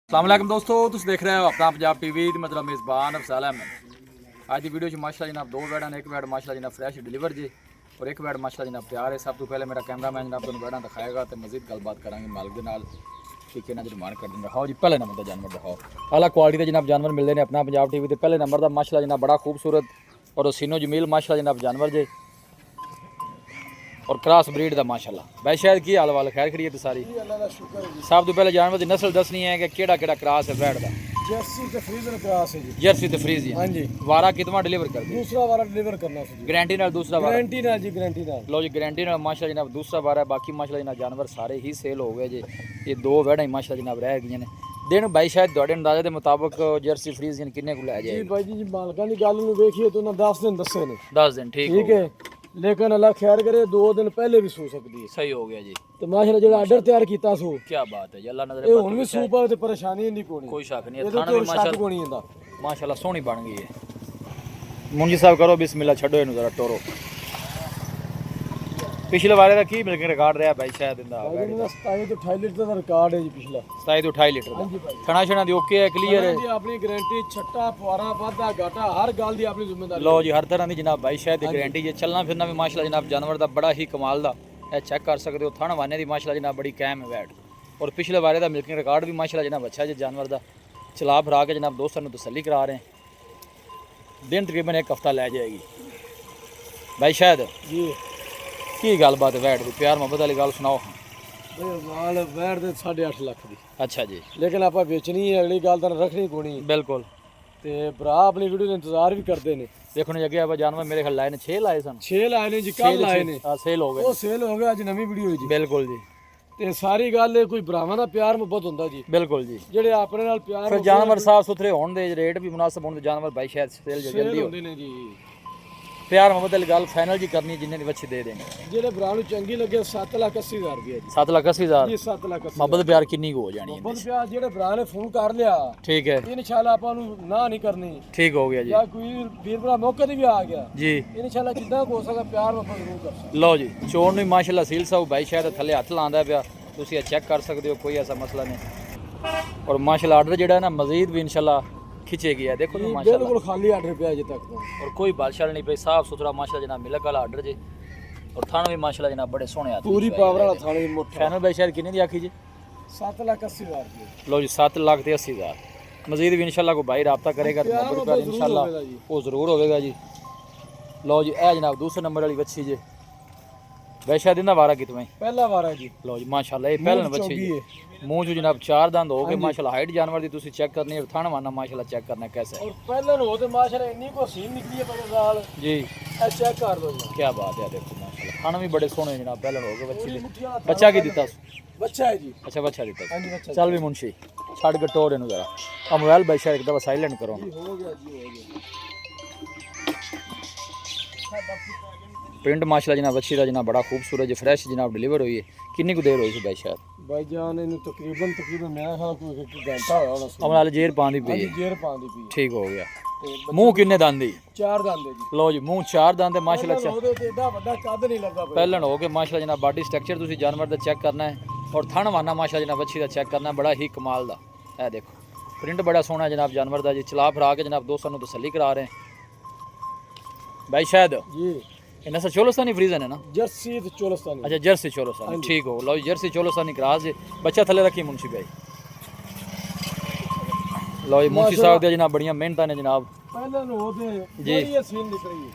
अस्सलाम वालेकुम दोस्तों, तुम देख रहे हो अपना पंजाब टीवी मतलब मेज़बान अफसाल अहमद। आज की वीडियो माशाल्लाह जनाब दो बैड एक बैड माशाल्लाह जनाब फ्रैश डिलीवर जी और एक बैड माशाल्लाह जनाब तैयार है। सब तो पहले मेरा कैमरा मैन जनाब तुम बैडा दिखाएगा तो मजीद गलबात करांगे मालिक के नाल। ठीक है ना जी, मान कर देंगे। हाँ जी, पहले नंबर का जानवर दिखाओ। आला क्वालिटी के जनाब जानवर मिलते हैं अपना पंजाब टीवी के पहले नंबर का माशाल्लाह जनाब बड़ा खूबसूरत और सीनो जमील माशाल्लाह जनाब जानवर जे और क्रॉस ब्रीड का माशाल्लाह। भाई शायद की हाल वाल खैर खड़ी है सारी। सब तो पहले जानवर की नस्ल दसनी है कि केड़ा केड़ा क्रॉस है बैड का। जर्सी ते फ्रीजन क्रॉस है जी। जर्सी ते फ्रीज हां जी। वारा कितना डिलीवर कर दी? दूसरा वारा डिलीवर करना है जी। गारंटी नाल दूसरा वारा। गारंटी नाल जी, गारंटी नाल। लो जी, गारंटी नाल माशाल्लाह जनाब दूसरा वारा है। बाकी माशाल्लाह जनाब जानवर सारे ही सेल हो गए जी। ये दो वेड़ा ही माशाल्लाह जनाब रह गई ने। दिन भाई शायद ਤੁਹਾਡੇ ਅੰਦਾਜ਼ੇ ਦੇ ਮੁਤਾਬਕ ਜਰਸੀ ਫਰੀਜ਼ੀਅਨ ਕਿੰਨੇ ਕੁ ਲੈ ਜਾਏ? जी भाई जी मालकां दी गल नु देखिए तो ना 10 दिन दसे ने। 10 दिन ठीक ठीक है, लेकिन अल्लाह खैर करे 2 दिन पहले भी सो सकदी है। सही हो गया जी। तो माशाल्लाह जेड़ा आर्डर तैयार कीता सो क्या बात है जी, अल्लाह नजर ये हुन भी सूप आवे ते परेशानी नहीं कोनी। कोई शक नहीं है। ਇਹਦੇ थाना तो भी शक माशाल्लाह कोनी इंदा। माशाल्लाह सोहनी बन गई है। मुंजी साहब करो बिस्मिल्लाह, छड्डो इनु जरा टोरो। पिछले वारे का की मिल के रिकॉर्ड रहा भाई शायद इंदा? भाई जी मेरा 27 तो 28 लीटर का रिकॉर्ड है जी पिछला। 27 तो 28 लीटर हां का। जी भाई। थना छना दी ओके है, क्लियर है जी अपनी गारंटी छट्टा फुआरा वादा घाटा हर गल दी अपनी जिम्मेदारी। लो जी, हर तरह की जनाब भाई शायद की गारंटी है। चलना फिरना भी माशाल्लाह जनाब जानवर का बड़ा ही कमाल दा है। चेक कर सकते हो थन वाने की माशाल्लाह जनाब बड़ी कैम है वैट। और पिछले बारे का मिल्किंग रिकॉर्ड भी माशाल्लाह जनाब अच्छा है जानवर का। चला फिरा के जनाब दोस्तों को तसल्ली करा रहे हैं। दिन तकरीबन एक हफ्ता लै जाएगी भाई शायद जी। की गलबात है वैट की? प्यार मोहब्बत वाली गल सुनाओ। भाई माल वैट दे 8.5 लाख दी। अच्छा जी, लेकिन आप बेचनी है, अगली गल तो रखनी कोनी। बिल्कुल। ते भरा अपनी वीडियो का इंतजार भी करते ने। देखो ने जगह आप जानवर मेरे ख्याल लाए ने 6 लाए सन। 6 लाए ने जी, कल लाए ने। हां सेल हो गए। वो सेल हो गया, अज नवी वीडियो है जी। बिल्कुल जी, ते सारी गल कोई भरावां दा प्यार मोहब्बत हुंदा जी। बिल्कुल जी। जेड़े अपने नाल प्यार फिर जानवर साफ सुथरे होने दे, रेट भी मुनासिब होने दे, जानवर भाई शायद सेल जल्दी हो। होंदे ने जी। प्यार मोहब्बत वाली गल फाइनल जी करनी, जिन्ने दी बच्ची दे देंगे। जेड़े भरा नु चंगी लगे 7,80,000 रुपया जी। 7,80,000 जी 7,80,000 मोहब्बत प्यार किन्नी हो जानी है? मोहब्बत प्यार जेड़े भरा ने फोन कर लिया, ठीक है, इंशाल्लाह आपां नु ना नहीं करनी। ठीक हो गया जी। या कोई वीर भरा मौके ते भी आ गया जी इंशाल्लाह जिद्दां हो सकदा प्यार मोहब्बत जरूर कर सकदा। लो जी, चोर नु माशाल्लाह सील साहब भाई शायद थले हथ लांदा पिया, तुसी चेक कर सकते हो, कोई ऐसा मसला नहीं। और माशाल्लाह आर्डर जेड़ा है ना मजीद भी इंशाल्लाह खिंचेगी है। देखो ना माशाल्लाह बिल्कुल खाली आर्डर पे अजे तक तो। और कोई बादशाह नहीं पे, साफ सुथरा माशाल्लाह जनाब मिलक वाला आर्डर जी। और थाना भी माशाल्लाह जनाब बड़े सोहने आते पूरी पावर वाला थाने मोटा। फैनल भाई शायद किन्नी दी आखी जी? 7,80,000 रुपये। लो जी 7,80,000। मजीद भी इंशाल्लाह को भाई रब्ता करेगा तो नंबर पर इंशाल्लाह वो ज़रूर होगा जी। लो जी ए जनाब दूसरे नंबर वाली बच्ची जी वैशा दिन वारा कितने? पहला वारा जी। लो जी माशाल्लाह ये पहले बच्ची जी। मुंह जो जनाब 4 दंद हो गए माशाल्लाह। हाइट जानवर दी तुसी चेक करनी है, थान वाना माशाल्लाह चेक करना कैसा है। और पहले हो तो माशाल्लाह इन्नी को सीन निकली है बड़े साल जी। ए चेक कर लो जी। क्या बात है, देखो माशाल्लाह थान भी बड़े सोहने जनाब पहले हो गए बच्ची मुट्ठी दे। वाला बच्चा की दिता? बच्चा है जी। अच्छा बच्चा दिता। हां जी बच्चा। चल भी मुंशी छड़ के टोर इनु जरा आ मोबाइल भाई शायद एक दफा साइलेंट करो। जी हो गया जी, हो गया। प्रिंट माशाल्लाह जनाब बच्ची दा जनाब बड़ा खूबसूरत जी, फ्रेश जनाब डिलीवर हुई है। कितनी को देर हुई सी भाई शायद? भाईजान इन्हें तकरीबन मेरा ख्याल कोई घंटा होया होना। अब नाल जेर पानी पी है। जेर पांदी पी। ठीक हो गया। मुंह किन्ने दंदी? 4 दंद है जी। लो जी मुंह 4 दंद है माशाल्लाह। अच्छा ਉਹਦੇ ਤੇ ਏਡਾ ਵੱਡਾ ਕੱਦ ਨਹੀਂ ਲੱਗਾ ਪਿਆ। पहलन हो के माशाल्लाह जनाब बॉडी स्ट्रक्चर तुसी जानवर दा चेक करना है और थन वाना माशाल्लाह जनाब बच्ची दा चेक करना है, बड़ा ही कमाल दा है। देखो प्रिंट बड़ा सोहना है जनाब जानवर दा जी। चला फिरा के जनाब दोस्तों को तसल्ली करा रहे हैं भाई शायद जी। इन्ना सा चोलोस्तानी फ्रीजन है ना? जर्सी ते चोलस्तानी। अच्छा जर्सी चोलोस्तानी ठीक हो। लो जर्सी चोलोस्तानी क्रॉस है। बच्चा थले रखी मुंशी भाई। लो जी मुंशी साहब दे जनाब बढ़िया मेहनत ने जनाब पहले हो ते जी। ये सीन निकली है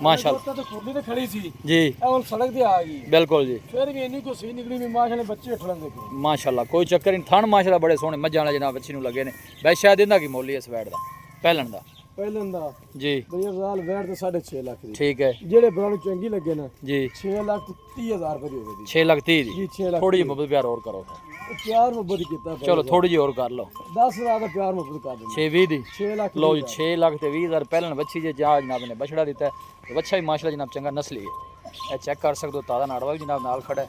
माशाल्लाह तो कुर्ली ते खड़ी सी जी। ए हुन सड़क ते आ गई। बिल्कुल जी फिर भी इन्नी को सीन निकली भी माशाल्लाह बच्चे उठलन दे। माशाल्लाह कोई चक्कर नहीं। थन माशाल्लाह बड़े सोहने मज्जां वाले जनाब बच्ची नूं लगे ने। भाई शायद इंदा की मोली इस वैट दा पहलन दा? पहले दा जी भैया साल वैट ते 6.5 लाख दी। ठीक है जेड़े बरानु चंगी लगे ना जी। 6,30,000 रुपए दी हो गई। 6,30,000 जी दी। 6 लाख। थोड़ी जी मोहब्बत प्यार और करो। प्यार मोहब्बत कीता भाई। चलो थोड़ी जी और कर लो। 10,000 का प्यार मोहब्बत कर देंगे। 6,20 दी। 6 लाख। लो जी 6,20,000 पहलन बच्ची जे जहाँ जनाब ने बछड़ा दिता है तो बच्चा भी माशाल्लाह जनाब चंगा नस्ली है। ये चेक कर सकते हो, ताज़ा नाड़वा भी जनाब नाल खड़ा है।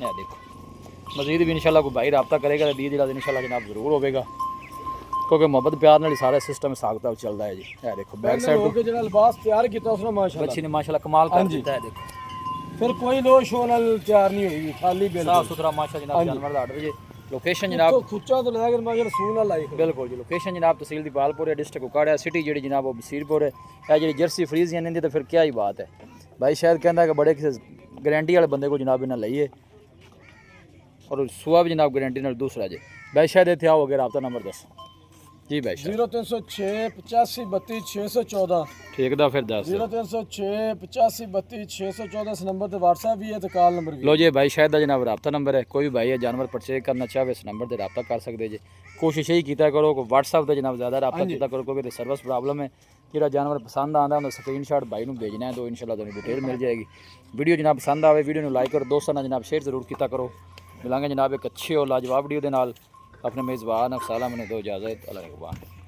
ये देखो मजीद भी इंशाल्लाह कोई भाई रब्ता करेगा तो 20 दिन इंशाल्लाह जनाब जरूर होगा, क्योंकि मोहब्बत प्यार नाल सारा सिस्टम सागता चलता है जी। ये देखो बैक साइड हो के जेड़ा लिबास तैयार कीता उसने माशाल्लाह बच्ची ने माशाल्लाह कमाल कर दिता है। देखो फिर कोई लो शो नाल तैयार नहीं हुई, खाली बिल्कुल साफ सुथरा माशा जनाब जानवर का आर्डर जी। ਲੋਕੇਸ਼ਨ ਜਨਾਬ तो खुचा तो लगा कर मगर सून ना लाई ਬਿਲਕੁਲ ਜੀ ਲੋਕੇਸ਼ਨ ਜਨਾਬ ਤਹਿਸੀਲ ਦੀ ਬਾਲਪੁਰ ਹੈ ਡਿਸਟ੍ਰਿਕਟ ਉਕਾੜਾ ਸਿਟੀ ਜਿਹੜੀ ਜਨਾਬ ਉਹ ਬਸੀਰਪੁਰ ਹੈ ਇਹ ਜਿਹੜੀ ਜਰਸੀ ਫਰੀਜ਼ੀਅਨ ਇਹਦੀ ਤਾਂ ਫਿਰ ਕੀ ਹੀ ਬਾਤ ਹੈ ਭਾਈ ਸ਼ਾਇਦ ਕਹਿੰਦਾ ਕਿ ਬੜੇ ਕਿਸੇ ਗਾਰੰਟੀ ਵਾਲੇ ਬੰਦੇ ਕੋਲ ਜਨਾਬ ਇਹਨਾਂ ਲਈਏ ਔਰ ਸੁਆ ਵੀ ਜਨਾਬ ਗਾਰੰਟੀ ਨਾਲ ਦੂਸਰਾ ਜੇ ਭਾਈ ਸ਼ਾਇਦ ਇੱਥੇ आओ अगर आपका नंबर दस जी भाई शायद 0306 85 32 614 ठीक ਦਾ ਫਿਰ ਦੱਸ 0306 85 32 614 इस नंबर ਤੇ WhatsApp ਵੀ ਹੈ ਤੇ ਕਾਲ ਨੰਬਰ ਵੀ ਲੋ ਜੀ ਭਾਈ ਸ਼ਾਇਦ ਦਾ ਜਨਾਬ ਰਾਬਤਾ ਨੰਬਰ ਹੈ ਕੋਈ ਵੀ ਭਾਈ ਇਹ ਜਾਨਵਰ ਪਰਚੇਜ ਕਰਨਾ ਚਾਹਵੇ ਇਸ ਨੰਬਰ ਤੇ ਰਾਬਤਾ ਕਰ ਸਕਦੇ ਜੇ ਕੋਸ਼ਿਸ਼ ਇਹੀ ਕੀਤਾ ਕਰੋ ਕਿ WhatsApp ਤੇ ਜਨਾਬ ਜ਼ਿਆਦਾ ਰਾਬਤਾ ਕੀਤਾ ਕਰੋ ਕਿਉਂਕਿ ਸਰਵਿਸ ਪ੍ਰੋਬਲਮ ਹੈ ਜਿਹੜਾ ਜਾਨਵਰ ਪਸੰਦ ਆਉਂਦਾ ਉਹਦਾ ਸਕਰੀਨਸ਼ਾਟ ਭਾਈ ਨੂੰ ਭੇਜਣਾ ਹੈ ਤਾਂ ਇਨਸ਼ਾਅੱਲਾ ਤੁਹਾਨੂੰ ਡਿਟੇਲ ਮਿਲ ਜਾਏਗੀ ਵੀਡੀਓ ਜਨਾਬ ਪਸੰਦ ਆਵੇ ਵੀਡੀਓ ਨੂੰ ਲਾਈਕ ਕਰੋ ਦੋਸਤਾਂ ਨਾਲ ਜਨਾਬ ਸ਼ੇਅਰ ਜ਼ਰੂਰ ਕੀਤਾ ਕਰੋ ਮਿਲਾਂਗੇ ਜਨਾਬ ਇੱਕ ਅੱਛੀ और लाजवाब वीडियो ਦੇ ਨਾਲ अपने मेज़बान अफसाला मैंने दो इजाज़त अल्लाह निगहबान।